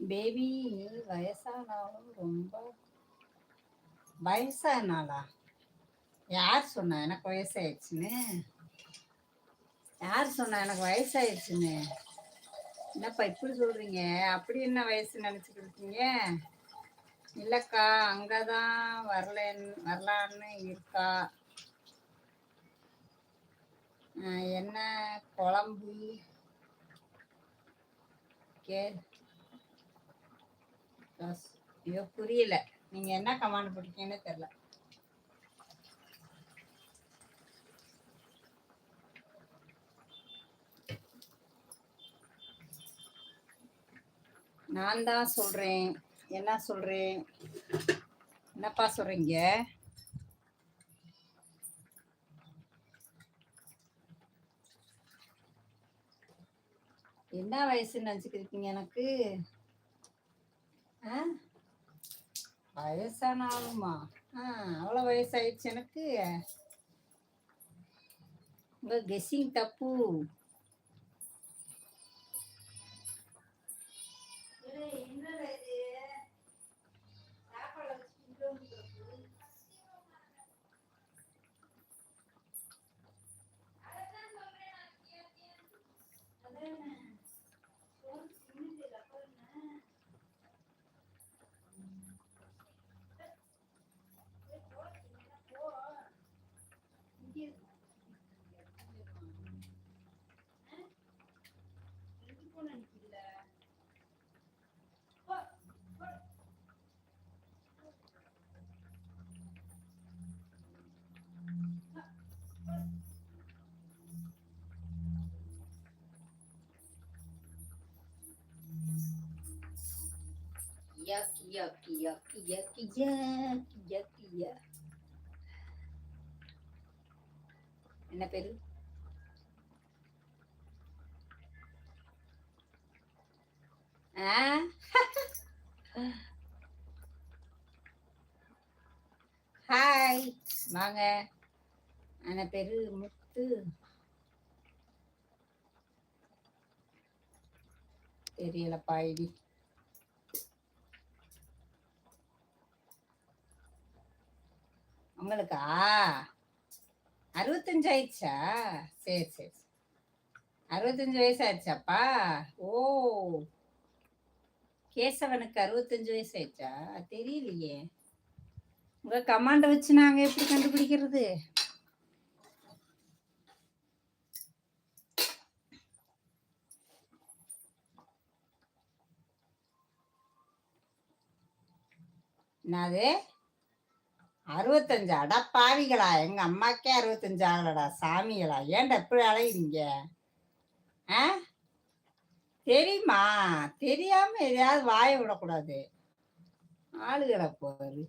Baby நீ வயசானாலும் ரொம்ப வயசானாளா? யார் சொன்னா எனக்கு வயசாயிடுச்சுன்னு? யார் சொன்னா எனக்கு வயசாயிடுச்சுன்னு? என்னப்பா இப்படி சொல்றீங்க? அப்படி என்ன வயசு நினைச்சுட்டு இருக்கீங்க? இல்லக்கா அங்கதான் வரலான்னு இருக்கா. என்ன குழம்பு கே ஐயோ புரியல. நீங்க என்ன கமாண்ட் போட்டிருக்கீங்கன்னு தெரியல. நான் தான் சொல்றேன். என்ன சொல்றேன்? என்னப்பா சொல்றீங்க? என்ன வயசுன்னு நினச்சிக்கிருக்கீங்க எனக்கு? வயசானாலுமா? அவ்வளோ வயசாயிடுச்சு எனக்கு. உங்க கெஸ்ஸிங் தப்பு. என்ன பேரு? ஹாய் வாங்க. என்ன பேரு? முத்து. தெரியலப்பா ஐடி. உங்களுக்கா 65 ஆயிடுச்சா? சரி சரி. 65 வயசு ஆயிடுச்சாப்பா? ஓ, கேசவனுக்கு 65 வயசு ஆயிடுச்சா? தெரியலையே. உங்க கமாண்ட வச்சு நாங்க எப்படி கண்டுபிடிக்கிறது? என்னது 65? அடா பாவிகளா, எங்க அம்மாக்கே 65 ஆகலடா சாமிகளா. ஏன்டா எப்படி அலையுறீங்க? தெரியுமா? தெரியாம எதையாவது வாய விடக்கூடாது. ஆளுகளை போரு.